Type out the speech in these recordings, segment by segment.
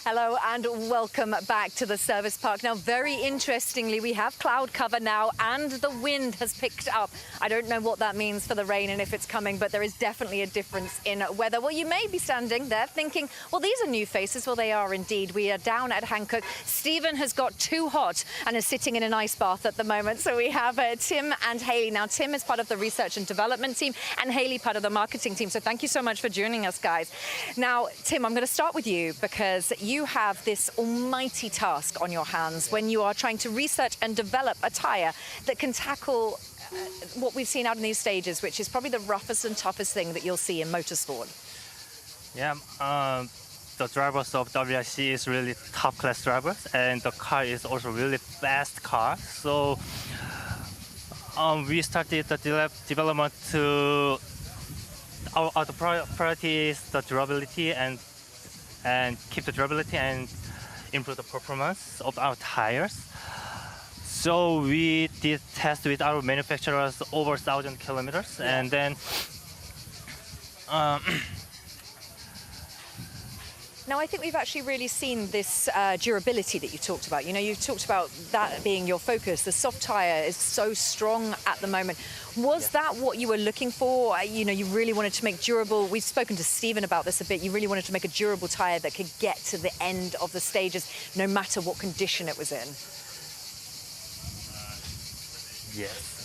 Hello and welcome back to the service park. Now, very interestingly, we have cloud cover now and the wind has picked up. I don't know what that means for the rain and if it's coming, but there is definitely a difference in weather. Well, you may be standing there thinking, well, these are new faces. Well, they are indeed. We are down at Hankook. Stephen has got too hot and is sitting in an ice bath at the moment. So we have Tim and Hayley. Now, Tim is part of the research and development team and Hayley part of the marketing team. So thank you so much for joining us, guys. Now, Tim, I'm going to start with you because you have this almighty task on your hands when you are trying to research and develop a tyre that can tackle what we've seen out in these stages, which is probably the roughest and toughest thing that you'll see in motorsport. Yeah, the drivers of WRC is really top-class drivers, and the car is also really fast car. So we started the development to our priority is the durability and keep the durability and improve the performance of our tires. So we did test with our manufacturers over 1,000 kilometers, and then now, I think we've actually really seen this durability that you talked about. You know, you talked about that being your focus. The soft tyre is so strong at the moment. Was that what you were looking for? You know, you really wanted to make durable. We've spoken to Stephen about this a bit. You really wanted to make a durable tyre that could get to the end of the stages, no matter what condition it was in. yes.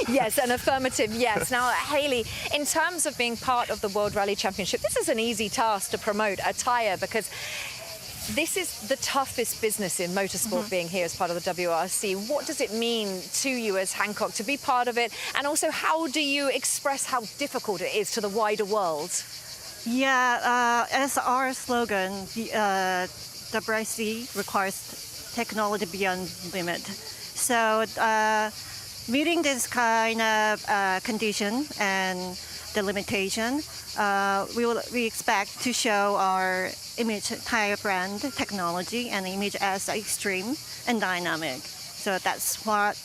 Yes, an affirmative yes. Now, Hayley, in terms of being part of the World Rally Championship, this is an easy task to promote a tyre because this is the toughest business in motorsport, being here as part of the WRC. What does it mean to you as Hankook to be part of it? And also, how do you express how difficult it is to the wider world? Yeah, as our slogan, WRC requires technology beyond limit. So meeting this kind of condition and the limitation, we expect to show our image Tyre brand technology and image as extreme and dynamic. So that's what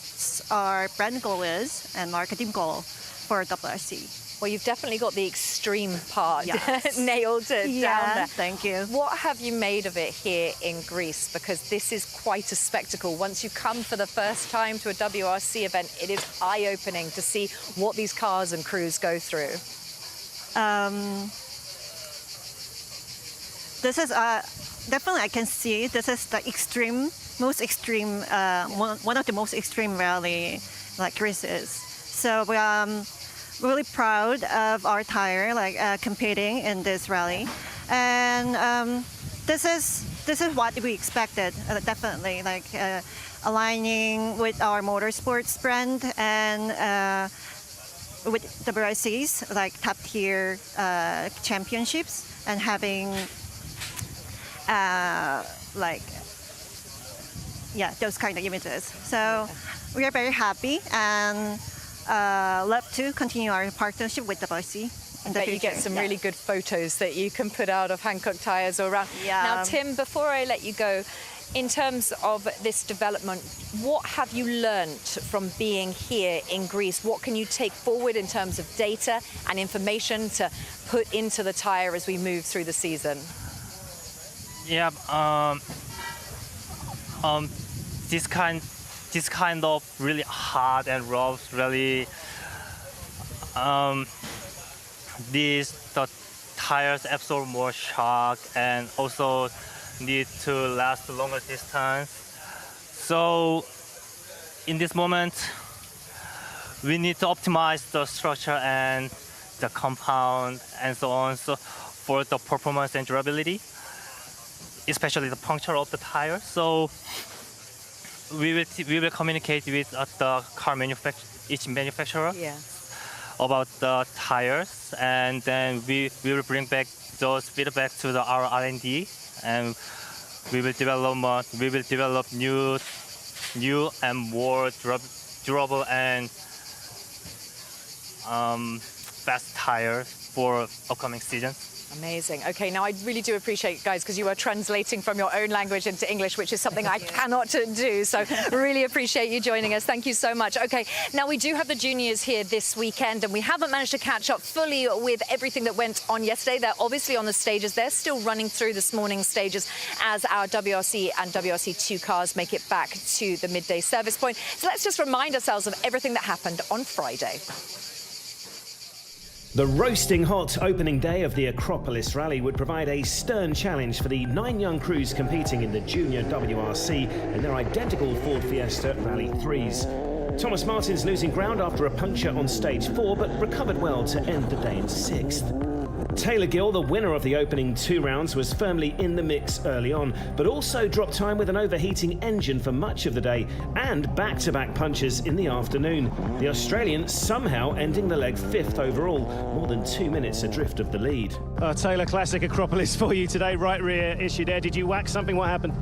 our brand goal is and marketing goal for WRC. Well, you've definitely got the extreme part Yes. nailed down there. Thank you. What have you made of it here in Greece? Because this is quite a spectacle. Once you come for the first time to a WRC event, it is eye-opening to see what these cars and crews go through. This is definitely I can see this is the most extreme, one of the most extreme rally like Greece is. So really proud of our Tyre competing in this rally, and this is what we expected, definitely aligning with our motorsports brand and with WRCs top tier championships and having those kind of images. So we are very happy and love to continue our partnership with WRC. I bet you get some really good photos that you can put out of Hankook tyres all around. Yeah. Now, Tim, before I let you go, in terms of this development, what have you learnt from being here in Greece? What can you take forward in terms of data and information to put into the tyre as we move through the season? Yeah, this kind of really hard and rough, really, the tires absorb more shock and also need to last longer distance. So in this moment, we need to optimize the structure and the compound and so on, so for the performance and durability, especially the puncture of the tire. So we will communicate with the car each manufacturer about the tires, and then we will bring back those feedback to our R&D, and we will develop new and more durable and fast tires for upcoming seasons. Amazing. Okay, now I really do appreciate, guys, because you are translating from your own language into English, which is something I cannot do. So really appreciate you joining us. Thank you so much. Okay, now we do have the juniors here this weekend, and we haven't managed to catch up fully with everything that went on yesterday. They're obviously on the stages. They're still running through this morning's stages as our WRC and WRC2 cars make it back to the midday service point. So let's just remind ourselves of everything that happened on Friday. The roasting hot opening day of the Acropolis rally would provide a stern challenge for the 9 young crews competing in the junior WRC in their identical Ford Fiesta Rally 3s. Thomas Martin's losing ground after a puncture on stage 4, but recovered well to end the day in 6th. Taylor Gill, the winner of the opening 2 rounds, was firmly in the mix early on, but also dropped time with an overheating engine for much of the day and back-to-back punches in the afternoon. The Australian somehow ending the leg 5th overall, more than 2 minutes adrift of the lead. Taylor, classic Acropolis for you today, right rear issue there. Did you whack something? What happened?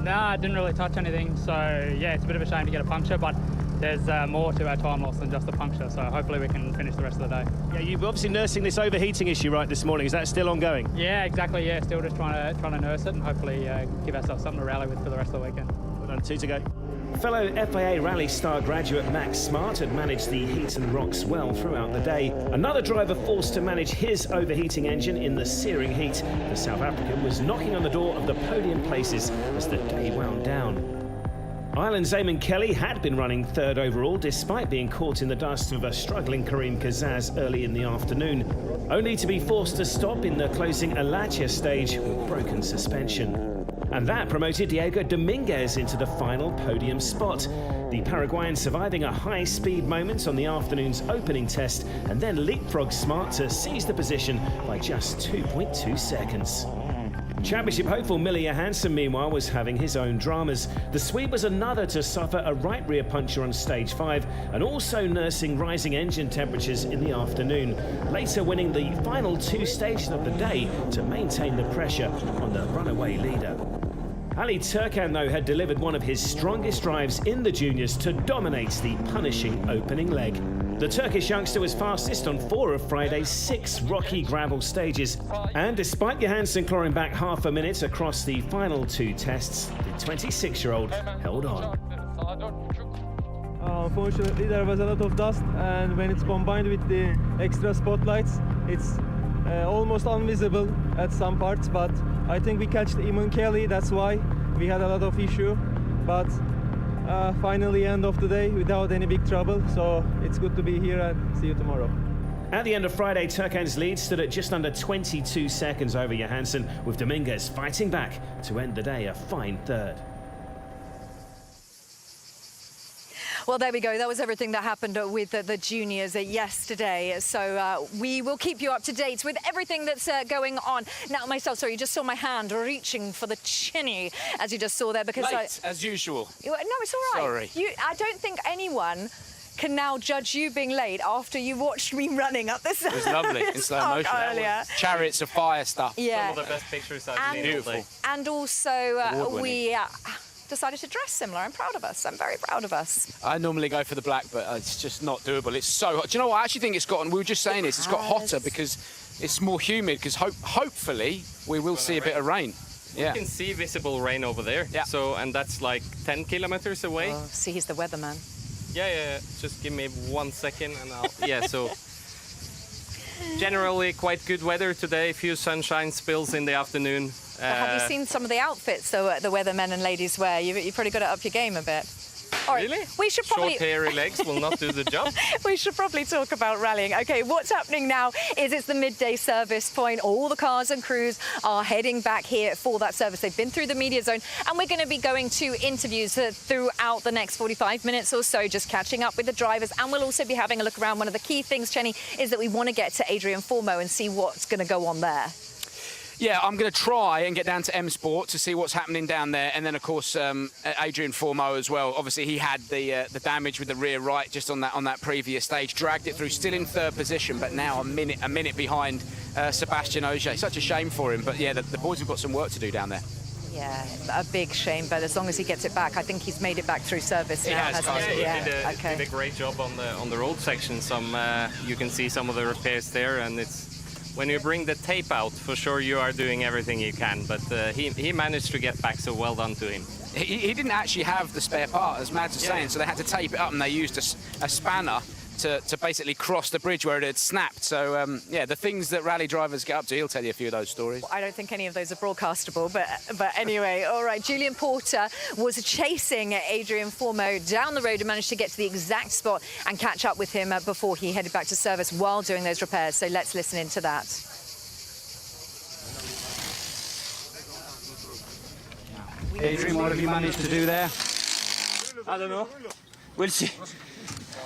No, I didn't really touch anything, so yeah, it's a bit of a shame to get a puncture, but there's more to our time loss than just a puncture, so hopefully we can finish the rest of the day. Yeah, you're obviously nursing this overheating issue right this morning. Is that still ongoing? Yeah, exactly, yeah, still just trying to nurse it and hopefully give ourselves something to rally with for the rest of the weekend. Well done, 2 to go. Fellow FIA Rally Star graduate Max Smart had managed the heat and rocks well throughout the day. Another driver forced to manage his overheating engine in the searing heat. The South African was knocking on the door of the podium places as the day wound down. Ireland's Eamon Kelly had been running 3rd overall despite being caught in the dust of a struggling Karim Kazaz early in the afternoon, only to be forced to stop in the closing Alachia stage with broken suspension. And that promoted Diego Dominguez into the final podium spot. The Paraguayan surviving a high-speed moment on the afternoon's opening test and then leapfrogged Smart to seize the position by just 2.2 seconds. Championship hopeful Millie Johansson, meanwhile, was having his own dramas. The Swede was another to suffer a right rear puncture on stage 5 and also nursing rising engine temperatures in the afternoon, later winning the final 2 stages of the day to maintain the pressure on the runaway leader. Ali Turkan, though, had delivered one of his strongest drives in the juniors to dominate the punishing opening leg. The Turkish youngster was fastest on 4 of Friday's 6 rocky gravel stages, and despite Johansson clawing back half a minute across the final 2 tests, the 26-year-old held on. unfortunately there was a lot of dust, and when it's combined with the extra spotlights, it's almost invisible at some parts, but I think we catched Eamon Kelly, that's why we had a lot of issue, but finally end of the day without any big trouble, so it's good to be here and see you tomorrow. At the end of Friday, Turkan's lead stood at just under 22 seconds over Johansson, with Dominguez fighting back to end the day a fine third. Well, there we go. That was everything that happened with the juniors yesterday. So we will keep you up to date with everything that's going on. Now, myself, sorry, you just saw my hand reaching for the chinny, as you just saw there. Because Late, as usual. No, it's all right. Sorry. I don't think anyone can now judge you being late after you watched me running up this. It was lovely in slow motion. Earlier. Chariots of fire stuff. Yeah. Some of the best pictures I've seen. Beautiful. And also, we decided to dress similar. I'm proud of us. I'm very proud of us. I normally go for the black, but it's just not doable. It's so hot. Do you know what? I actually think it's gotten, we were just saying this, it's got hotter because it's more humid, because hopefully we will see a bit of rain. Yeah. You can see visible rain over there. Yeah. So, and that's like 10 kilometers away. Oh, see, he's the weatherman. Yeah. Just give me 1 second and I'll... Yeah, so... Generally quite good weather today. Few sunshine spills in the afternoon. Have you seen some of the outfits the weathermen and ladies wear? You've probably got to up your game a bit. All right, Really? we should probably... Short hairy legs will not do the job. We should probably talk about rallying. Okay, what's happening now is it's the midday service point. All the cars and crews are heading back here for that service. They've been through the media zone, and we're going to be going to interviews throughout the next 45 minutes or so, just catching up with the drivers. And we'll also be having a look around. One of the key things, Chenny, is that we want to get to Adrian Formeau and see what's going to go on there. Yeah, I'm going to try and get down to M Sport to see what's happening down there, and then of course Adrian Formeau as well. Obviously he had the damage with the rear right just on that previous stage, dragged it through, still in third position, but now a minute behind Sebastian Ogier. Such a shame for him, but yeah, the boys have got some work to do down there. Yeah, a big shame, but as long as he gets it back, I think he's made it back through service now, hasn't he? He did a great job on the road section. You can see some of the repairs there, and it's when you bring the tape out, for sure you are doing everything you can, but he managed to get back, so well done to him. He didn't actually have the spare part, as Mads was saying, so they had to tape it up, and they used a spanner to basically cross the bridge where it had snapped. So, yeah, the things that rally drivers get up to, he'll tell you a few of those stories. I don't think any of those are broadcastable, but anyway, all right. Julian Porter was chasing Adrian Formeau down the road and managed to get to the exact spot and catch up with him before he headed back to service while doing those repairs. So let's listen into that. Adrian, what have you managed to do there? I don't know. We'll see.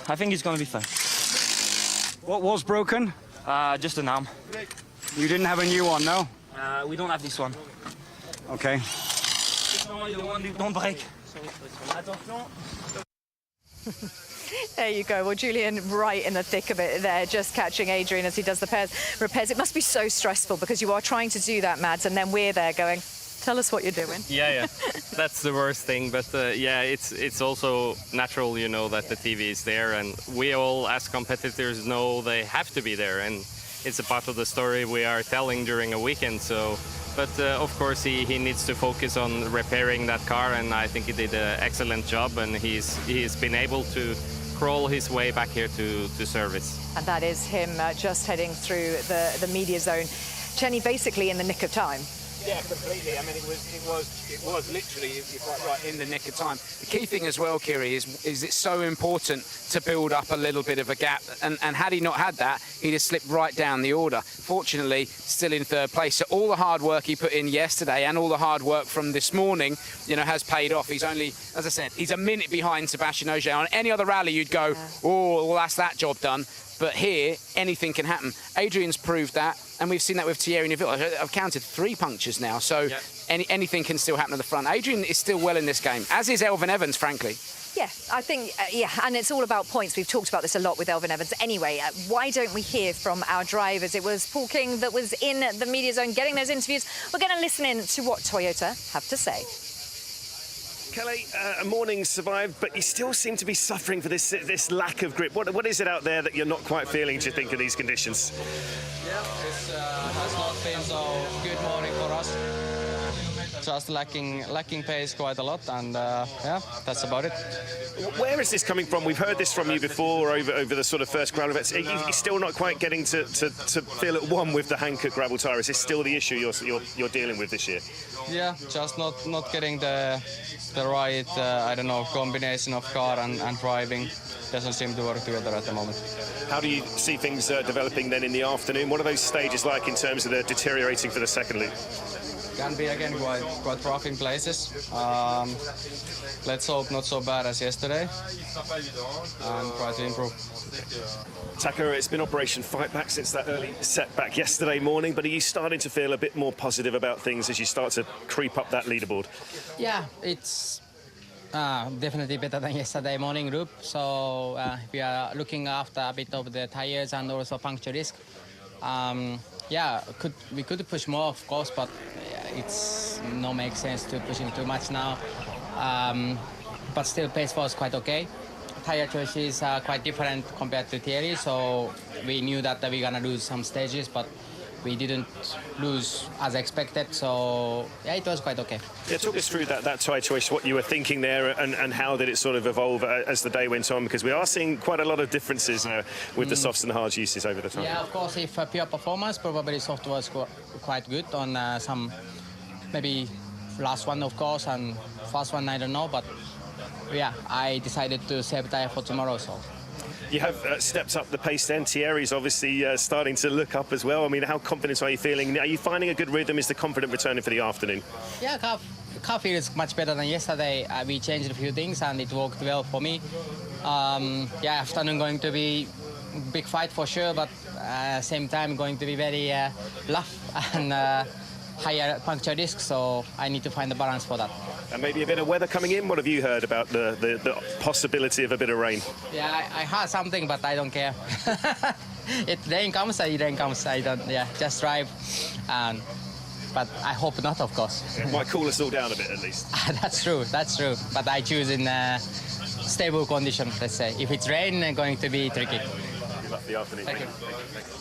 I think it's going to be fine. What was broken? Just an arm. You didn't have a new one, no? We don't have this one. Okay. The one you don't break. There you go. Well, Julian right in the thick of it there, just catching Adrian as he does the repairs. It must be so stressful because you are trying to do that, Mads, and then we're there going, tell us what you're doing. Yeah. That's the worst thing, but yeah, it's also natural, you know, that the TV is there, and we all as competitors know they have to be there, and it's a part of the story we are telling during a weekend. So, but of course he needs to focus on repairing that car, and I think he did an excellent job, and he's been able to crawl his way back here to service. And that is him just heading through the media zone. Chenny basically in the nick of time. Yeah, completely. I mean, it was literally, you're quite right, in the nick of time. The key thing as well, Kiri, is it's so important to build up a little bit of a gap. And had he not had that, he'd have slipped right down the order. Fortunately, still in third place. So all the hard work he put in yesterday and all the hard work from this morning, you know, has paid off. He's only, as I said, he's a minute behind Sebastian Ogier. On any other rally, you'd go, oh, well, that's that job done. But here, anything can happen. Adrian's proved that, and we've seen that with Thierry Neuville. I've counted 3 punctures now, so anything can still happen at the front. Adrian is still well in this game, as is Elfyn Evans, frankly. Yeah, I think, and it's all about points. We've talked about this a lot with Elfyn Evans. Anyway, why don't we hear from our drivers? It was Paul King that was in the media zone getting those interviews. We're going to listen in to what Toyota have to say. Kelly, a morning survived, but you still seem to be suffering for this lack of grip. What is it out there that you're not quite feeling, do you think, in these conditions? Yeah, it has not been so good morning for us. just lacking pace quite a lot, and yeah, that's about it. Where is this coming from? We've heard this from you before over the sort of first gravel events. You're still not quite getting to feel at one with the Hankook gravel tyre. Is this still the issue you're dealing with this year? Yeah, just not getting the right I don't know, combination of car and driving. Doesn't seem to work together at the moment. How do you see things developing then in the afternoon? What are those stages like in terms of the deteriorating for the second loop? Can be again quite rough in places. Let's hope not so bad as yesterday, and try to improve. Takura, it's been Operation Fight Back since that early setback yesterday morning, but are you starting to feel a bit more positive about things as you start to creep up that leaderboard? Yeah, it's definitely better than yesterday morning loop. So we are looking after a bit of the tires and also puncture risk. Yeah, we could push more, of course, but it's no make sense to pushing too much now. But still, pace was quite okay. Tire choices are quite different compared to Thierry, so we knew that we're gonna lose some stages, but we didn't lose as expected, so yeah, it was quite okay. Yeah, talk us through that tyre choice, what you were thinking there, and how did it sort of evolve as the day went on, because we are seeing quite a lot of differences with the softs and hards uses over the time. Yeah, of course, if pure performance, probably soft was quite good on some, maybe last one, of course, and first one, I don't know, but yeah, I decided to save tire for tomorrow, so. You have stepped up the pace then. Thierry's obviously starting to look up as well. I mean, how confident are you feeling? Are you finding a good rhythm? Is the confident returning for the afternoon? Yeah, car feels much better than yesterday. We changed a few things and it worked well for me. Yeah, afternoon going to be big fight for sure, but same time going to be very rough and higher puncture risk, so I need to find the balance for that. And maybe a bit of weather coming in. What have you heard about the possibility of a bit of rain? Yeah, I heard something, but I don't care. If rain comes, I don't. Yeah, just drive. But I hope not, of course. It might cool us all down a bit at least. That's true. But I choose in stable condition, let's say. If it's rain, it's going to be tricky. Good luck for the afternoon. Thank you.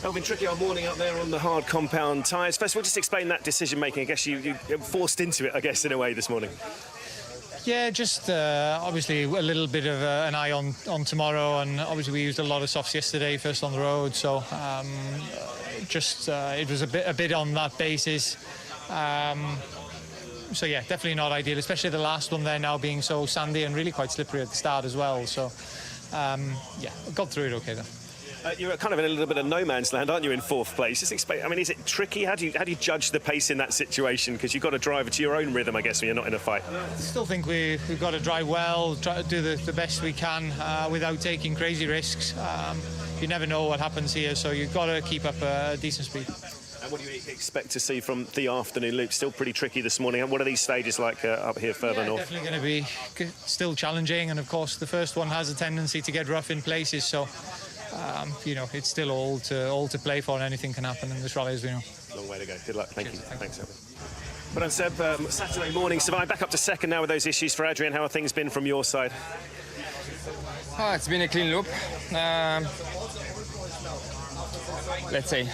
Elvin, tricky old morning up there on the hard compound tyres. First of all, just explain that decision making. I guess you forced into it, I guess, in a way this morning. Yeah, just obviously a little bit of an eye on tomorrow, and obviously we used a lot of softs yesterday, first on the road, so it was a bit on that basis. So yeah, definitely not ideal, especially the last one there now being so sandy and really quite slippery at the start as well. So yeah, got through it okay though. You're kind of in a little bit of no man's land, aren't you, in fourth place? Just explain. I mean, is it tricky? How do you judge the pace in that situation? Because you've got to drive it to your own rhythm, I guess, when you're not in a fight. I still think we've got to drive well, try to do the best we can without taking crazy risks. You never know what happens here, so you've got to keep up a decent speed. And what do you expect to see from the afternoon loop? Still pretty tricky this morning. And what are these stages like up here further north? Definitely going to be still challenging, and of course the first one has a tendency to get rough in places, so you know, it's still all to play for, and anything can happen in this rally, as we know. Long way to go. Good luck. Thank you. Thanks, Evan. But on Seb, Saturday morning, survived back up to second now with those issues for Adrian. How have things been from your side? Oh, it's been a clean loop. Let's say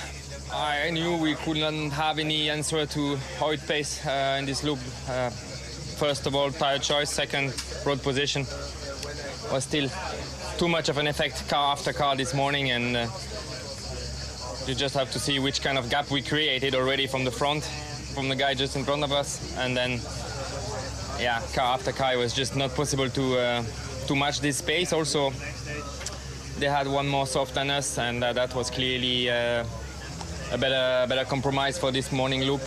I knew we couldn't have any answer to how it plays in this loop. First of all, tire choice. Second, road position was still too much of an effect car after car this morning, and you just have to see which kind of gap we created already from the front, from the guy just in front of us, and then yeah, car after car, it was just not possible to match this pace. Also, they had one more soft than us, and that was clearly a better compromise for this morning loop.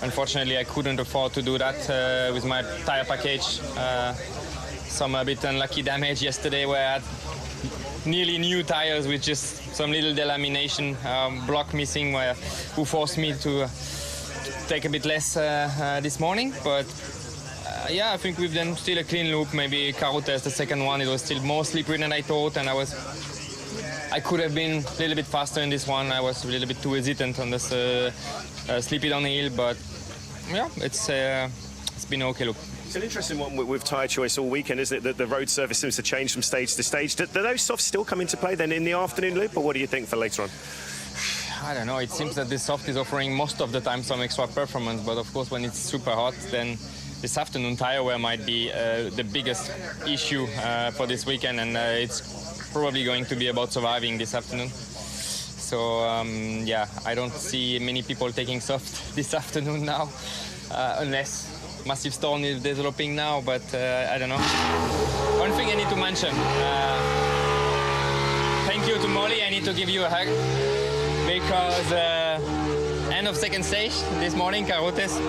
Unfortunately, I couldn't afford to do that with my tire package. Some a bit unlucky damage yesterday where I had nearly new tires with just some little delamination, block missing, who forced me to take a bit less this morning. But yeah, I think we've done still a clean loop. Maybe Karo test the second one, it was still more slippery than I thought, and I could have been a little bit faster in this one. I was a little bit too hesitant on this sleepy downhill, but yeah, it's been okay loop. It's an interesting one with tyre choice all weekend, isn't it? That the road surface seems to change from stage to stage. Do those softs still come into play then in the afternoon loop, or what do you think for later on? I don't know, it seems that this soft is offering most of the time some extra performance, but of course when it's super hot, then this afternoon tire wear might be the biggest issue for this weekend, and it's probably going to be about surviving this afternoon. So yeah, I don't see many people taking soft this afternoon now, unless massive storm is developing now, but I don't know. One thing I need to mention, thank you to Molly, I need to give you a hug, because end of second stage this morning, Carotes,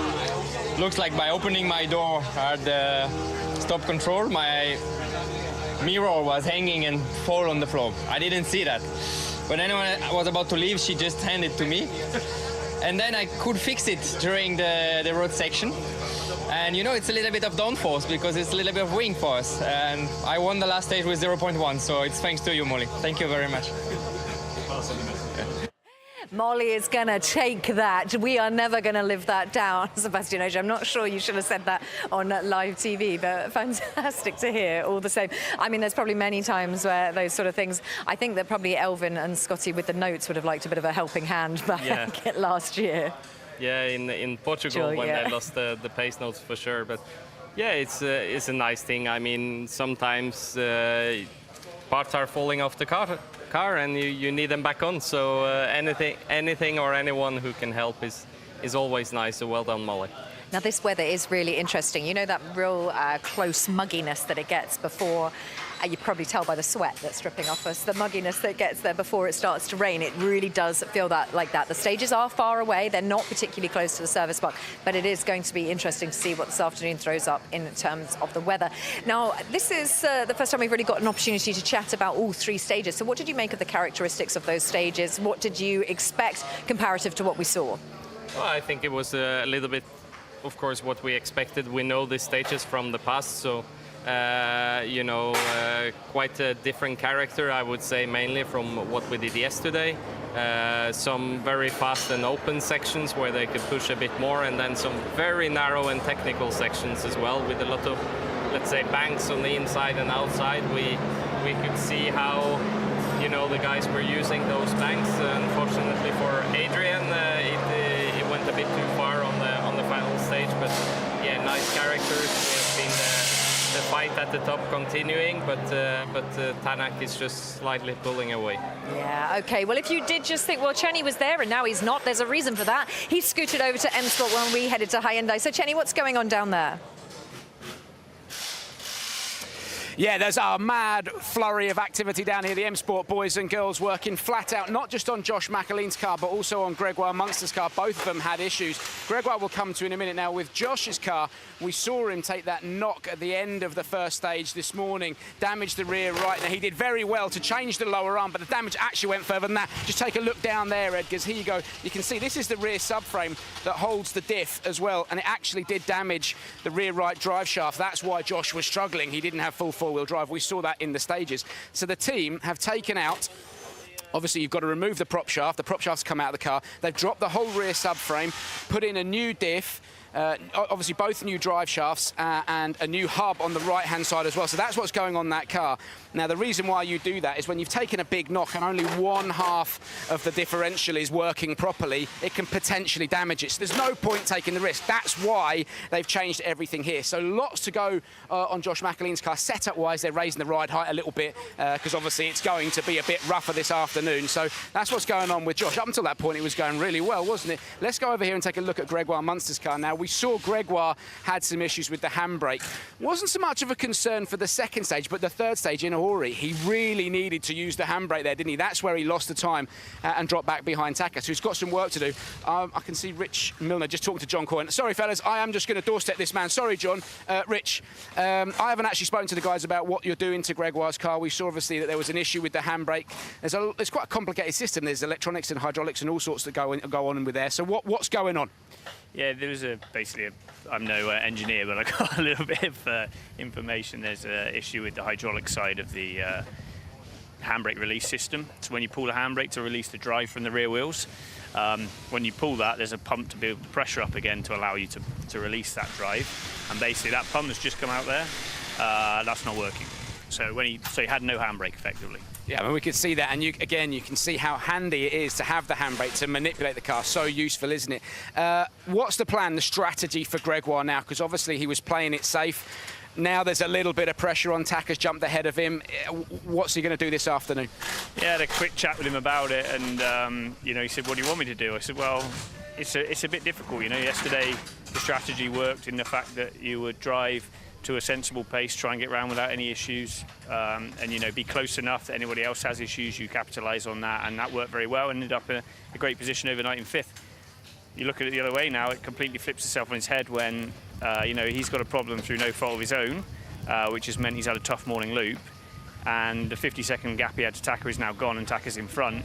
looks like by opening my door at the stop control, my mirror was hanging and fall on the floor. I didn't see that. When anyone was about to leave, she just handed it to me. And then I could fix it during the road section. And you know, it's a little bit of downforce because it's a little bit of wing force. And I won the last stage with 0.1, so it's thanks to you, Molly. Thank you very much. Molly is going to take that. We are never going to live that down, Sebastian Ogier. I'm not sure you should have said that on live TV, but fantastic to hear all the same. I mean, there's probably many times where those sort of things, I think that probably Elvin and Scotty with the notes would have liked a bit of a helping hand back last year. Yeah, in Portugal, when they lost the pace notes for sure. But yeah, it's a nice thing. I mean, sometimes parts are falling off the car and you need them back on. So anything or anyone who can help is always nice. So well done, Molly. Now, this weather is really interesting. You know that real close mugginess that it gets before, you probably tell by the sweat that's dripping off us, the mugginess that gets there before it starts to rain. It really does feel like that. The stages are far away. They're not particularly close to the service park, but it is going to be interesting to see what this afternoon throws up in terms of the weather. Now, this is the first time we've really got an opportunity to chat about all three stages. So what did you make of the characteristics of those stages? What did you expect comparative to what we saw? Well, I think it was a little bit, of course, what we expected. We know the stages from the past, so you know, quite a different character, I would say, mainly from what we did yesterday. Some very fast and open sections where they could push a bit more, and then some very narrow and technical sections as well, with a lot of, let's say, banks on the inside and outside. We could see how, you know, the guys were using those banks. Unfortunately for Adrian, it went a bit too far on the final stage, but yeah, nice characters. We have seen the fight at the top continuing, but Tanak is just slightly pulling away. Yeah, okay. Well, if you did just think, well, Chenny was there and now he's not, there's a reason for that. He scooted over to M Sport when we headed to Hyundai. So, Chenny, what's going on down there? Yeah, there's a mad flurry of activity down here. The M Sport boys and girls working flat out, not just on Josh McAleen's car, but also on Gregoire Munster's car. Both of them had issues. Gregoire will come to in a minute. Now, with Josh's car, we saw him take that knock at the end of the first stage this morning, damaged the rear right. Now, he did very well to change the lower arm, but the damage actually went further than that. Just take a look down there, Edgars. Here you go. You can see this is the rear subframe that holds the diff as well, and it actually did damage the rear right drive shaft. That's why Josh was struggling. He didn't have full four-wheel drive. We saw that in the stages. So the team have taken out, obviously you've got to remove the prop shaft. The prop shaft's come out of the car. They've dropped the whole rear subframe, put in a new diff, obviously both new drive shafts and a new hub on the right-hand side as well. So that's what's going on that car. Now, the reason why you do that is when you've taken a big knock and only one half of the differential is working properly, it can potentially damage it. So there's no point taking the risk. That's why they've changed everything here. So lots to go on Josh McAleen's car. Setup-wise, they're raising the ride height a little bit because obviously it's going to be a bit rougher this afternoon. So that's what's going on with Josh. Up until that point, it was going really well, wasn't it? Let's go over here and take a look at Gregoire Munster's car now. We saw Gregoire had some issues with the handbrake. Wasn't so much of a concern for the second stage, but the third stage in Ahuri, he really needed to use the handbrake there, didn't he? That's where he lost the time and dropped back behind Tanak, so he's got some work to do. I can see Rich Milner just talking to John Coyne. Sorry, fellas, I am just going to doorstep this man. Sorry, John. Rich, I haven't actually spoken to the guys about what you're doing to Gregoire's car. We saw, obviously, that there was an issue with the handbrake. It's quite a complicated system. There's electronics and hydraulics and all sorts that go on with there. So what's going on? Yeah, there was I'm no engineer, but I got a little bit of information. There's an issue with the hydraulic side of the handbrake release system. So when you pull the handbrake to release the drive from the rear wheels, when you pull that, there's a pump to build the pressure up again to allow you to release that drive. And basically that pump that's just come out there, that's not working. So he had no handbrake effectively. Yeah, I mean, we could see that, and you can see how handy it is to have the handbrake to manipulate the car. So useful, isn't it? What's the plan, the strategy for Gregoire now? Because obviously he was playing it safe. Now there's a little bit of pressure on. Takker's jumped ahead of him. What's he going to do this afternoon? Yeah, I had a quick chat with him about it, and you know, he said, "What do you want me to do?" I said, "Well, it's a bit difficult. You know, yesterday the strategy worked in the fact that you would drive to a sensible pace, try and get around without any issues, and you know, be close enough that anybody else has issues, you capitalise on that, and that worked very well. Ended up in a great position overnight in 5th. You look at it the other way now, it completely flips itself on its head when you know, he's got a problem through no fault of his own, which has meant he's had a tough morning loop, and the 50-second gap he had to Tacker is now gone, and Tacker's in front.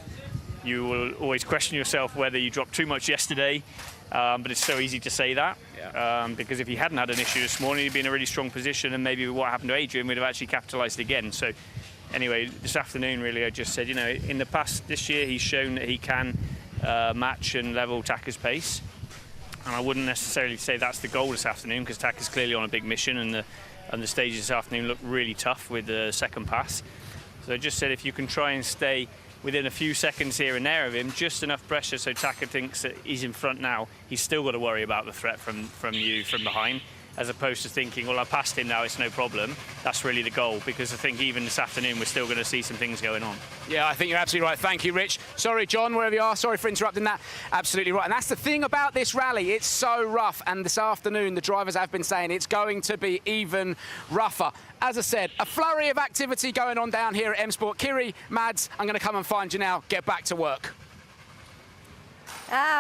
You will always question yourself whether you dropped too much yesterday. But it's so easy to say that, because if he hadn't had an issue this morning, he'd be in a really strong position, and maybe what happened to Adrian would have actually capitalised again. So anyway, this afternoon, really, I just said, you know, in the past this year, he's shown that he can match and level Takker's pace. And I wouldn't necessarily say that's the goal this afternoon, because Takker's clearly on a big mission, and the stages this afternoon look really tough with the second pass. So I just said, if you can try and stay within a few seconds here and there of him, just enough pressure so Tacker thinks that he's in front now, he's still got to worry about the threat from you from behind, as opposed to thinking, well, I passed him now, it's no problem. That's really the goal, because I think even this afternoon we're still going to see some things going on. Yeah, I think you're absolutely right. Thank you, Rich. Sorry, John, wherever you are. Sorry for interrupting that. Absolutely right. And that's the thing about this rally. It's so rough. And this afternoon, the drivers have been saying it's going to be even rougher. As I said, a flurry of activity going on down here at M Sport. Kiri, Mads, I'm going to come and find you now. Get back to work.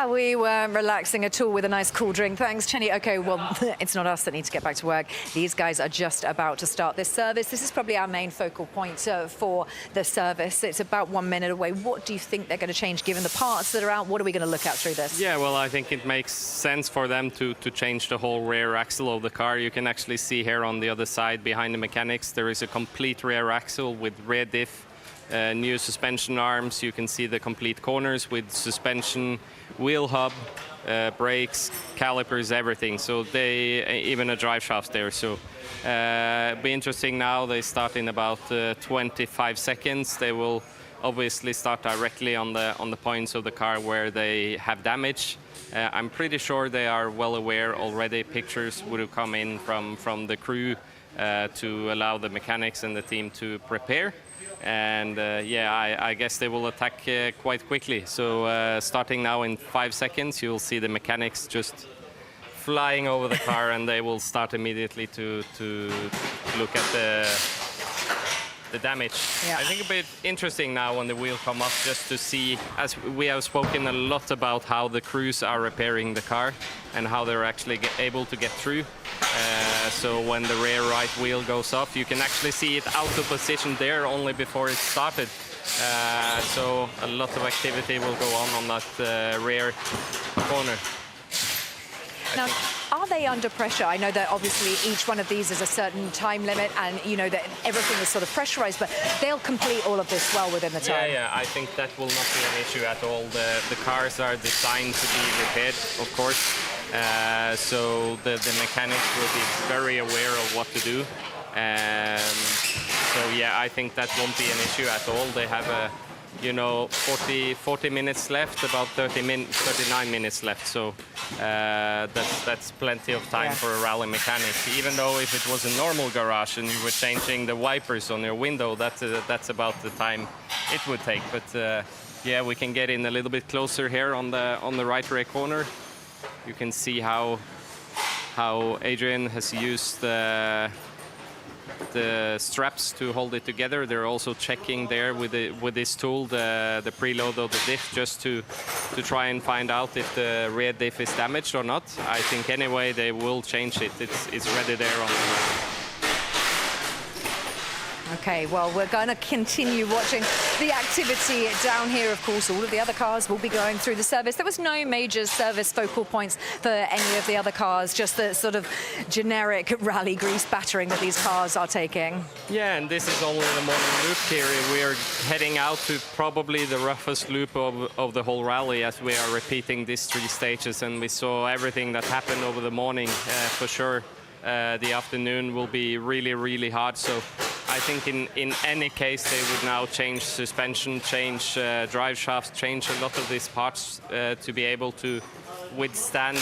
We weren't relaxing at all with a nice cool drink. Thanks, Chenny. OK, well, it's not us that need to get back to work. These guys are just about to start this service. This is probably our main focal point for the service. It's about 1 minute away. What do you think they're going to change, given the parts that are out? What are we going to look at through this? Yeah, well, I think it makes sense for them to change the whole rear axle of the car. You can actually see here on the other side, behind the mechanics, there is a complete rear axle with rear diff, new suspension arms. You can see the complete corners with suspension, wheel hub, brakes, calipers, everything. So they even a drive shaft there. So be interesting now. They start in about 25 seconds. They will obviously start directly on the points of the car where they have damage. I'm pretty sure they are well aware already. Pictures would have come in from the crew to allow the mechanics and the team to prepare. And yeah, I guess they will attack quite quickly. So starting now in 5 seconds, you'll see the mechanics just flying over the car, and they will start immediately to look at the damage. Yeah. I think a bit interesting now when the wheel come up, just to see, as we have spoken a lot about how the crews are repairing the car and how they're actually able to get through. So when the rear right wheel goes off, you can actually see it out of position there only before it started. So a lot of activity will go on that rear corner. Now, are they under pressure? I know that obviously each one of these is a certain time limit, and you know that everything is sort of pressurized, but they'll complete all of this well within the time. Yeah, I think that will not be an issue at all. The cars are designed to be repaired, of course. So the mechanics will be very aware of what to do. So yeah, I think that won't be an issue at all. They have a, 40 minutes left, about 39 minutes left. So that's plenty of time for a rally mechanic. Even though if it was a normal garage and you were changing the wipers on your window, that's about the time it would take. But yeah, we can get in a little bit closer here on the right rear corner. You can see how Adrian has used the straps to hold it together. They're also checking there with this tool the preload of the diff, just to try and find out if the rear diff is damaged or not. I think anyway they will change it. It's ready there on the Okay, well, we're going to continue watching the activity down here. Of course, all of the other cars will be going through the service. There was no major service focal points for any of the other cars, just the sort of generic rally grease battering that these cars are taking. Yeah, and this is only the morning loop here. We are heading out to probably the roughest loop of the whole rally, as we are repeating these 3 stages, and we saw everything that happened over the morning for sure. The afternoon will be really, really hard. So I I think in any case they would now change suspension, change drive shafts, change a lot of these parts to be able to withstand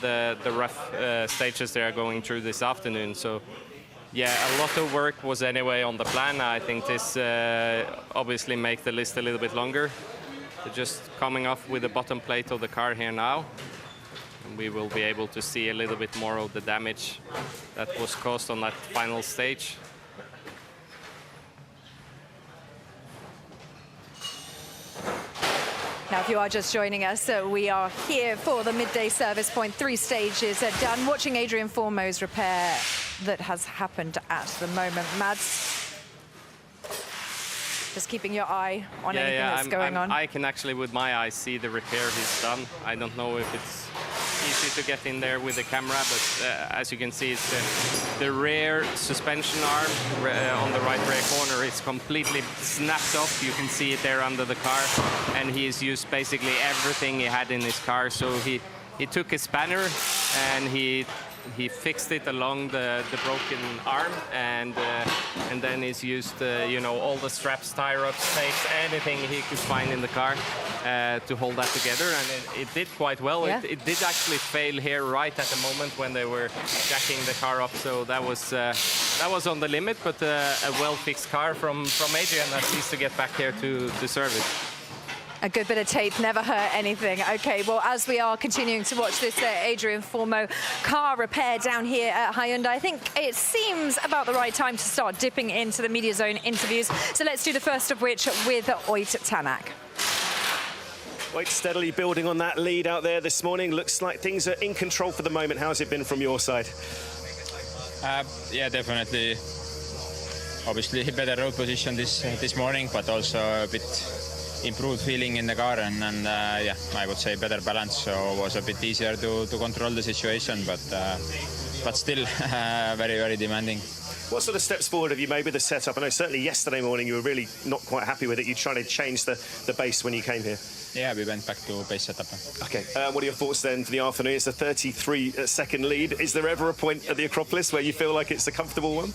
the rough stages they are going through this afternoon. So yeah, a lot of work was anyway on the plan. I think this obviously make the list a little bit longer. They're just coming off with the bottom plate of the car here now. And we will be able to see a little bit more of the damage that was caused on that final stage. Now, if you are just joining us, we are here for the midday service point. 3 stages done, watching Adrian Formo's repair that has happened at the moment. Mads, just keeping your eye on anything that's going on. I can actually, with my eyes, see the repair he's done. I don't know if it's easy to get in there with the camera, but as you can see, it's the rear suspension arm on the right rear corner is completely snapped off. You can see it there under the car, and he's used basically everything he had in his car. So he took a spanner and he fixed it along the broken arm, and then he's used you know, all the straps, tie ups, tapes, anything he could find in the car to hold that together, and it did quite well. Yeah. It did actually fail here right at the moment when they were jacking the car up, so that was on the limit, but a well-fixed car from Adrian that needs to get back here to serve it. A good bit of tape never hurt anything. Okay, well, as we are continuing to watch this Adrian Formo car repair down here at Hyundai, I think it seems about the right time to start dipping into the media zone interviews. So let's do the first of which with Oyt Tanak. Oyt steadily building on that lead out there this morning. Looks like things are in control for the moment. How's it been from your side? Yeah, definitely. Obviously, better road position this morning, but also a bit improved feeling in the car, and yeah, I would say better balance, so it was a bit easier to control the situation, but still very, very demanding. What sort of steps forward have you made with the setup? I know certainly yesterday morning you were really not quite happy with it. You tried to change the base when you came here. Yeah, we went back to base setup. Okay, what are your thoughts then for the afternoon? It's a 33-second lead. Is there ever a point at the Acropolis where you feel like it's a comfortable one?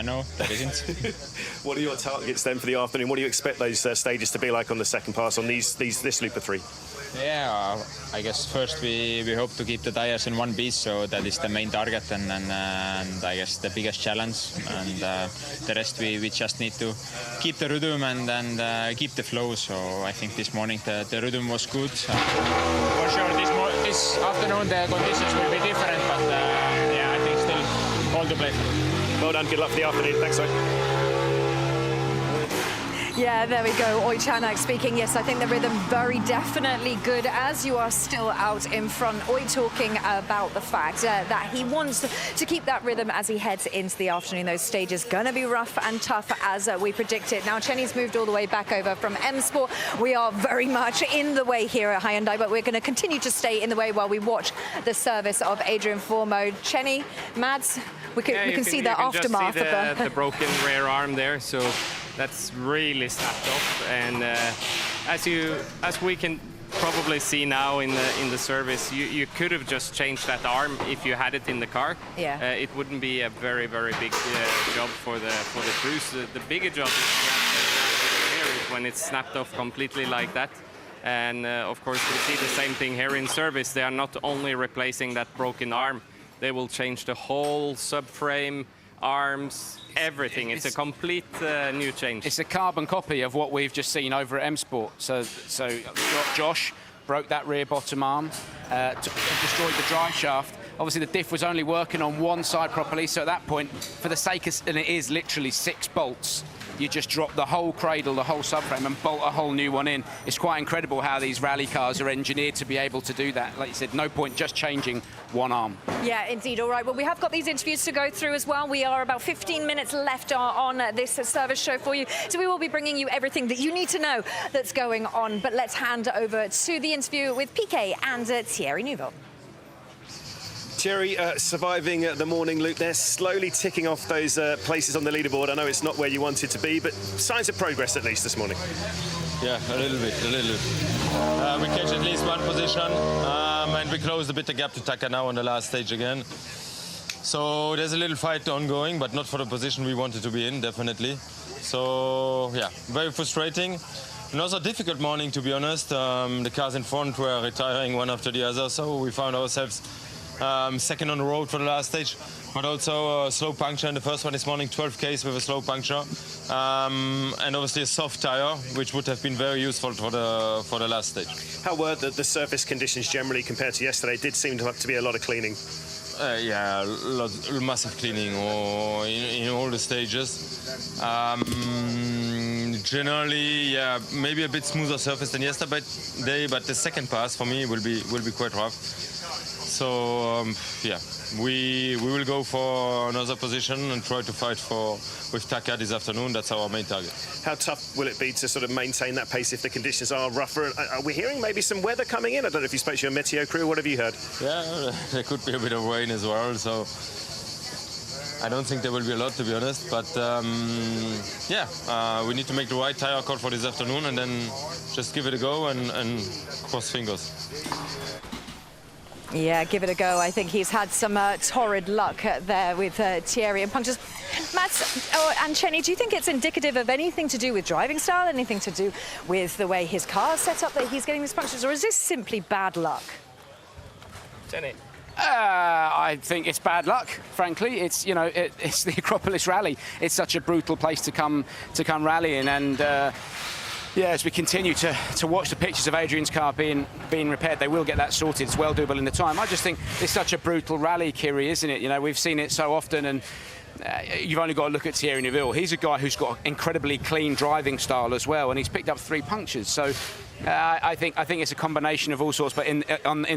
No, there isn't. What are your targets then for the afternoon? What do you expect those stages to be like on the second pass on this loop of 3? Yeah, I guess first we hope to keep the tires in one piece, so that is the main target, and I guess the biggest challenge. And the rest we just need to keep the rhythm and keep the flow. So I think this morning the rhythm was good. For sure, this afternoon the conditions will be different, but yeah, I think still all to play for. Well done, good luck for the afternoon. Thanks, Oyt. Yeah, there we go. Oyt Tanak speaking. Yes, I think the rhythm very definitely good as you are still out in front. Oyt talking about the fact that he wants to keep that rhythm as he heads into the afternoon. Those stages gonna be rough and tough as we predicted. Now, Chenny's moved all the way back over from M Sport. We are very much in the way here at Hyundai, but we're going to continue to stay in the way while we watch the service of Adrian Formo. Chenny, Mads, we can see the aftermath of the broken rear arm there. So that's really snapped off, and as we can probably see now in the service, you could have just changed that arm if you had it in the car. Yeah. It wouldn't be a very, very big job for the crews. The bigger job is when it's snapped off completely like that. And of course, we see the same thing here in service. They are not only replacing that broken arm, they will change the whole subframe, arms, everything. It's a complete new change. It's a carbon copy of what we've just seen over at M Sport. So Josh broke that rear bottom arm, destroyed the drive shaft. Obviously, the diff was only working on one side properly, so at that point, for the sake of, and it is literally 6 bolts, you just drop the whole cradle, the whole subframe, and bolt a whole new one in. It's quite incredible how these rally cars are engineered to be able to do that. Like you said, no point just changing one arm. Yeah, indeed. All right, well, we have got these interviews to go through as well. We are about 15 minutes left on this service show for you. So we will be bringing you everything that you need to know that's going on. But let's hand over to the interview with PK and Thierry Neuville. Thierry, surviving the morning loop there, slowly ticking off those places on the leaderboard. I know it's not where you wanted to be, but signs of progress at least this morning. Yeah, a little bit. We catch at least one position, and we closed a bit the gap to Taka now on the last stage again. So there's a little fight ongoing, but not for the position we wanted to be in, definitely. So yeah, very frustrating. And also a difficult morning, to be honest. The cars in front were retiring one after the other, so we found ourselves second on the road for the last stage, but also a slow puncture in the first one this morning, 12Ks with a slow puncture, and obviously a soft tyre, which would have been very useful for the last stage. How were the surface conditions generally compared to yesterday? Did seem to be a lot of cleaning. Yeah, massive cleaning in all the stages. Generally, yeah, maybe a bit smoother surface than yesterday, but the second pass for me will be quite rough. So yeah, we will go for another position and try to fight with Taka this afternoon. That's our main target. How tough will it be to sort of maintain that pace if the conditions are rougher? Are we hearing maybe some weather coming in? I don't know if you spoke to your meteo crew. What have you heard? Yeah, there could be a bit of rain as well. So I don't think there will be a lot, to be honest. But yeah, we need to make the right tire call for this afternoon and then just give it a go and cross fingers. Yeah, give it a go. I think he's had some torrid luck there with Thierry and punctures. Mats and Chenny, do you think it's indicative of anything to do with driving style, anything to do with the way his car's set up that he's getting these punctures, or is this simply bad luck? Chenny? I think it's bad luck, frankly. It's, you know, it's the Acropolis rally. It's such a brutal place to come rallying, and yeah, as we continue to watch the pictures of Adrian's car being repaired, they will get that sorted. It's well doable in the time. I just think it's such a brutal rally, Kiri, isn't it? You know, we've seen it so often, and you've only got to look at Thierry Neuville. He's a guy who's got incredibly clean driving style as well, and he's picked up 3 punctures. So I think it's a combination of all sorts, but in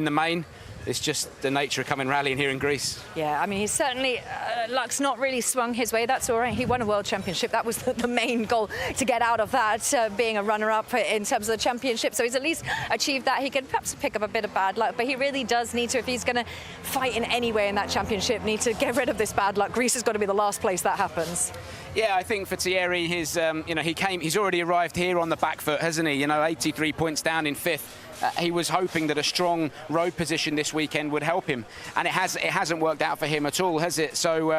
the main, it's just the nature of coming rallying here in Greece. Yeah, I mean, he's certainly, luck's not really swung his way. That's all right. He won a world championship. That was the main goal, to get out of that, being a runner-up in terms of the championship. So he's at least achieved that. He could perhaps pick up a bit of bad luck, but he really does need to, if he's going to fight in any way in that championship, need to get rid of this bad luck. Greece has got to be the last place that happens. Yeah, I think for Thierry, his, you know, he's already arrived here on the back foot, hasn't he? You know, 83 points down in 5th. He was hoping that a strong road position this weekend would help him, and it hasn't worked out for him at all, has it? So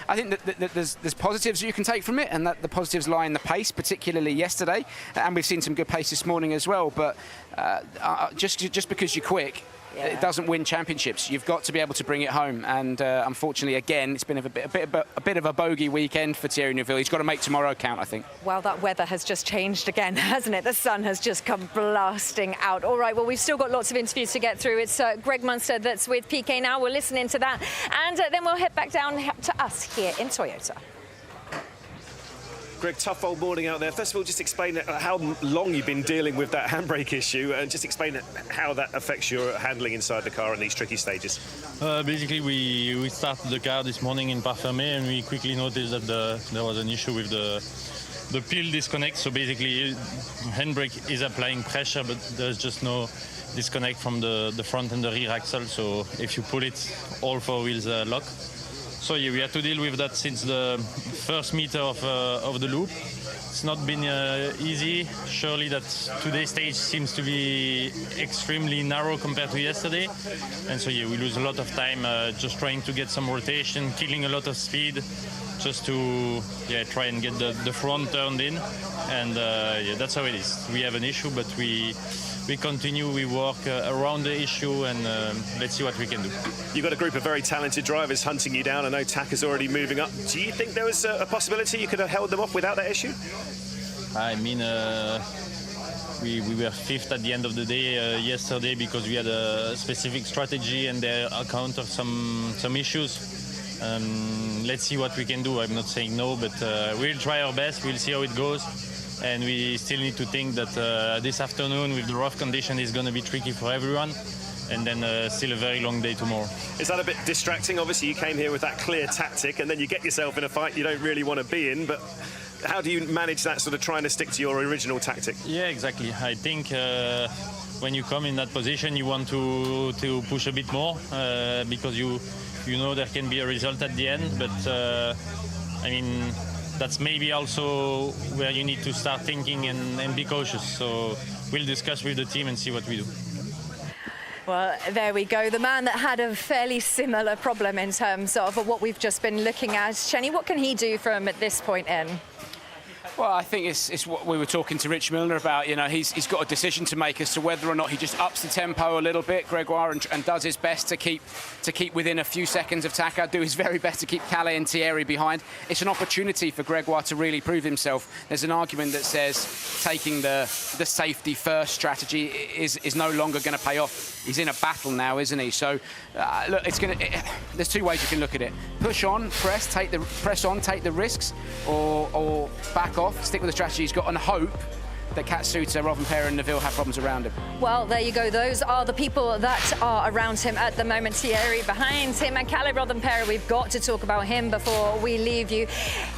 I think that there's positives you can take from it, and that the positives lie in the pace, particularly yesterday, and we've seen some good pace this morning as well. But just because you're quick, it doesn't win championships. You've got to be able to bring it home, and unfortunately, again, it's been a bit of a bogey weekend for Thierry Neuville. He's got to make tomorrow count, I think. Well, that weather has just changed again, hasn't it? The sun has just come blasting out. All right, well, we've still got lots of interviews to get through. It's Greg Munster that's with PK now. We're listening to that, and then we'll head back down to us here in Toyota. Greg, tough old morning out there. First of all, just explain how long you've been dealing with that handbrake issue, and just explain how that affects your handling inside the car in these tricky stages. Basically, we started the car this morning in Parfumé, and we quickly noticed that there was an issue with the peel disconnect. So basically, handbrake is applying pressure, but there's just no disconnect from the front and the rear axle. So if you pull it, all 4 wheels lock. So yeah, we had to deal with that since the first meter of the loop. It's not been easy. Surely that today's stage seems to be extremely narrow compared to yesterday. And so yeah, we lose a lot of time just trying to get some rotation, killing a lot of speed, just to try and get the front turned in. And yeah, that's how it is. We have an issue, but we continue, we work around the issue, and let's see what we can do. You've got a group of very talented drivers hunting you down. I know Taka's already moving up. Do you think there was a possibility you could have held them off without that issue? I mean, we were 5th at the end of the day yesterday because we had a specific strategy and they encountered some issues. Let's see what we can do. I'm not saying no, but we'll try our best. We'll see how it goes. And we still need to think that this afternoon with the rough condition is going to be tricky for everyone, and then still a very long day tomorrow. Is that a bit distracting? Obviously you came here with that clear tactic and then you get yourself in a fight you don't really want to be in, but how do you manage that, sort of trying to stick to your original tactic? Yeah, exactly. I think when you come in that position you want to push a bit more because you know there can be a result at the end, but I mean, that's maybe also where you need to start thinking and be cautious. So we'll discuss with the team and see what we do. Well, there we go. The man that had a fairly similar problem in terms of what we've just been looking at. Chenny, what can he do from this point in? Well, I think it's what we were talking to Rich Milner about. You know, he's got a decision to make as to whether or not he just ups the tempo a little bit, Gregoire, and does his best to keep within a few seconds of Tanak, do his very best to keep Calais and Thierry behind. It's an opportunity for Gregoire to really prove himself. There's an argument that says taking the safety first strategy is no longer going to pay off. He's in a battle now, isn't he? So, look, there's two ways you can look at it: push on, press on, take the risks, or back off, stick with the strategy he's got, and hope that Katsuta, Rovanperä and Neuville have problems around him. Well, there you go. Those are the people that are around him at the moment. Thierry behind him, and Calais Rovanperä, we've got to talk about him before we leave you,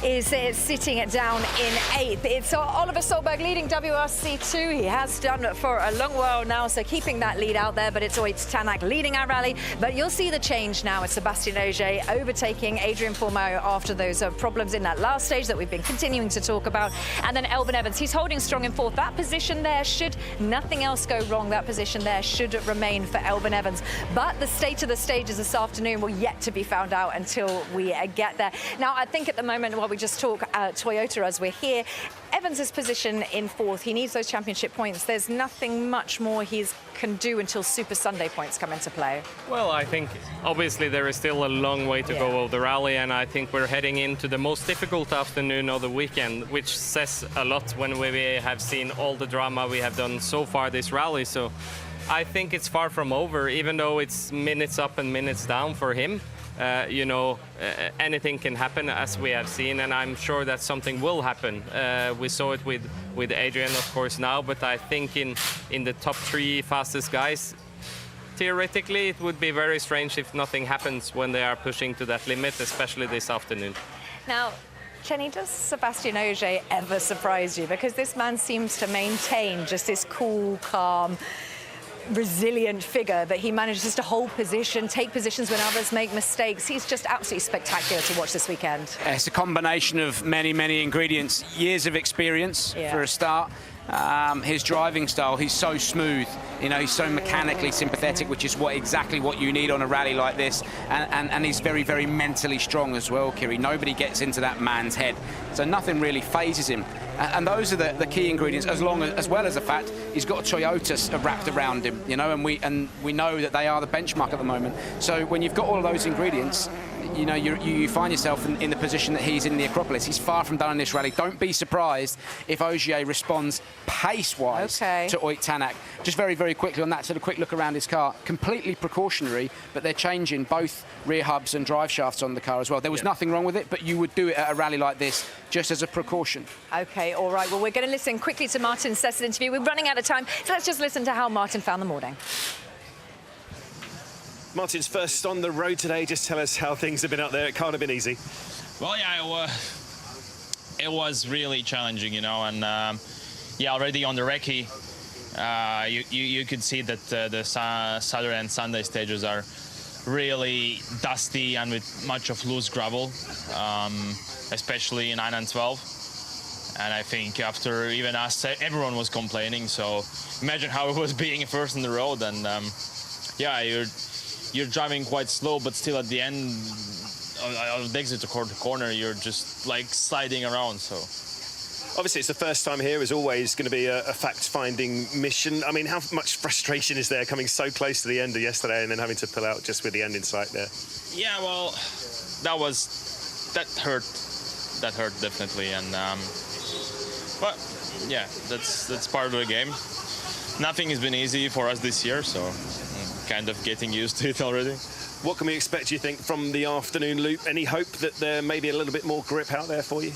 is sitting it down in 8th. It's Oliver Solberg leading WRC2. He has done it for a long while now, so keeping that lead out there, but it's Tanak leading our rally. But you'll see the change now. It's Sébastien Ogier overtaking Adrien Fourmaux after those problems in that last stage that we've been continuing to talk about. And then Elfyn Evans, he's holding strong in 4th. That position there, should nothing else go wrong, that position there should remain for Elfyn Evans. But the state of the stages this afternoon will yet to be found out until we get there. Now, I think at the moment, while we just talk Toyota as we're here, Evans' position in 4th, he needs those championship points. There's nothing much more he can do until Super Sunday points come into play. Well, I think obviously there is still a long way to go of the rally, and I think we're heading into the most difficult afternoon of the weekend, which says a lot when we have seen all the drama we have done so far this rally. So I think it's far from over, even though it's minutes up and minutes down for him. Anything can happen, as we have seen, and I'm sure that something will happen. We saw it with Adrien, of course, now, but I think in the top 3 fastest guys, theoretically, it would be very strange if nothing happens when they are pushing to that limit, especially this afternoon. Now, Chenny, does Sébastien Ogier ever surprise you? Because this man seems to maintain just this cool, calm, resilient figure that he manages to hold position, take positions when others make mistakes. He's just absolutely spectacular to watch this weekend. It's a combination of many, many ingredients. Years of experience for a start. His driving style, he's so smooth. You know, he's so mechanically sympathetic, which is exactly what you need on a rally like this. And he's very, very mentally strong as well, Kiri. Nobody gets into that man's head. So nothing really phases him. And those are the key ingredients, as well as the fact he's got a Toyota wrapped around him, you know, and we know that they are the benchmark at the moment. So when you've got all of those ingredients, you know, you find yourself in the position that he's in the Acropolis. He's far from done in this rally. Don't be surprised if Ogier responds pace-wise to Tanak. Just very, very quickly on that, sort of quick look around his car. Completely precautionary, but they're changing both rear hubs and drive shafts on the car as well. There was nothing wrong with it, but you would do it at a rally like this just as a precaution. OK, all right. Well, we're going to listen quickly to Martin's Sesson interview. We're running out of time, so let's just listen to how Martin found the morning. Martin's first on the road today. Just tell us how things have been out there. It can't have been easy. Well, yeah, it was really challenging, you know, and yeah, already on the recce, you could see that the Saturday and Sunday stages are really dusty and with much of loose gravel, especially 9 and 12. And I think after even us, everyone was complaining. So imagine how it was being first on the road, and yeah, you're driving quite slow, but still at the end of the exit to corner, you're just like sliding around. So obviously it's the first time here. Is always going to be a fact-finding mission. I mean, how much frustration is there coming so close to the end of yesterday and then having to pull out just with the end in sight there? Yeah, well, that hurt definitely, and but yeah, that's part of the game. Nothing has been easy for us this year, so kind of getting used to it already. What can we expect, do you think, from the afternoon loop? Any hope that there may be a little bit more grip out there for you?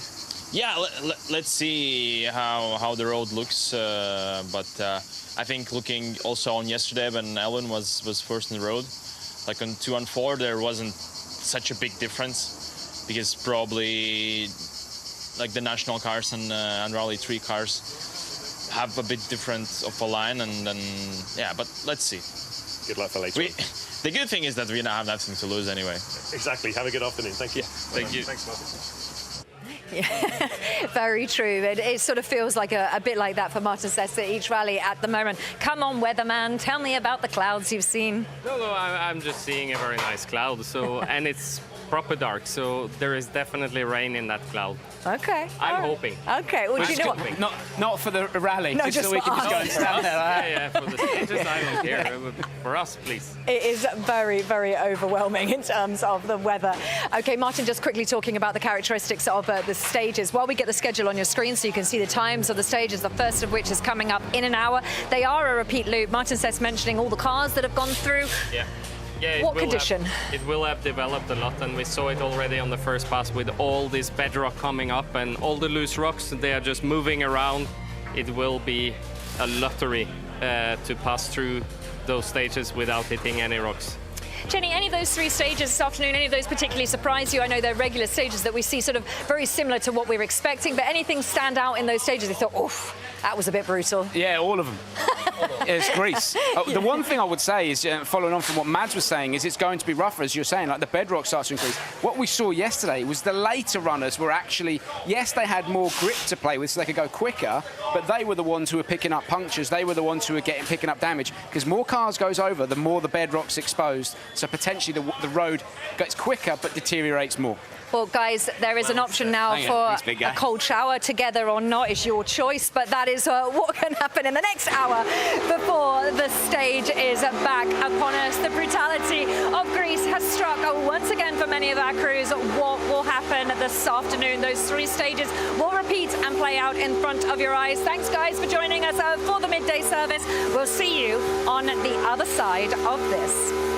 Yeah, let's see how the road looks. But I think looking also on yesterday when Ellen was first in the road, like on 2 and 4, there wasn't such a big difference, because probably like the national cars and Rally 3 cars have a bit different of a line, and then yeah. But let's see. Good luck for later. The good thing is that we now have nothing to lose anyway. Exactly. Have a good afternoon. Thank you. Yeah, thank you. Thanks, Martin. Yeah, very true. It sort of feels like a bit like that for Martin Sess at each rally at the moment. Come on, weatherman, tell me about the clouds you've seen. No, I'm just seeing a very nice cloud. So, and it's proper dark, so there is definitely rain in that cloud. Okay. I'm hoping. Okay, well, do you know what? Not for the rally, No, just so we just can for just go us. and stand there. Yeah, for the stages, I don't care. For us, please. It is very, very overwhelming in terms of the weather. Okay, Martin, just quickly talking about the characteristics of the stages. While we get the schedule on your screen so you can see the times of the stages, the first of which is coming up in an hour. They are a repeat loop. Martin says mentioning all the cars that have gone through. Yeah. Yeah, What condition? It will have developed a lot, and we saw it already on the first pass with all this bedrock coming up and all the loose rocks. They are just moving around. It will be a lottery to pass through those stages without hitting any rocks. Jenny, any of those three stages this afternoon, any of those particularly surprise you? I know they're regular stages that we see sort of very similar to what we were expecting, but anything stand out in those stages? You thought, oof, that was a bit brutal. Yeah, all of them. It's Greece. The one thing I would say is, following on from what Mads was saying, is it's going to be rougher, as you're saying, like the bedrock starts to increase. What we saw yesterday was the later runners were actually, yes, they had more grip to play with, so they could go quicker, but they were the ones who were picking up punctures. They were the ones who were picking up damage, because more cars goes over, the more the bedrock's exposed. So potentially the road gets quicker, but deteriorates more. Well, guys, there is an option now for a cold shower, together or not, is your choice, but that is what can happen in the next hour before the stage is back upon us. The brutality of Greece has struck once again for many of our crews. What will happen this afternoon? Those three stages will repeat and play out in front of your eyes. Thanks, guys, for joining us for the midday service. We'll see you on the other side of this.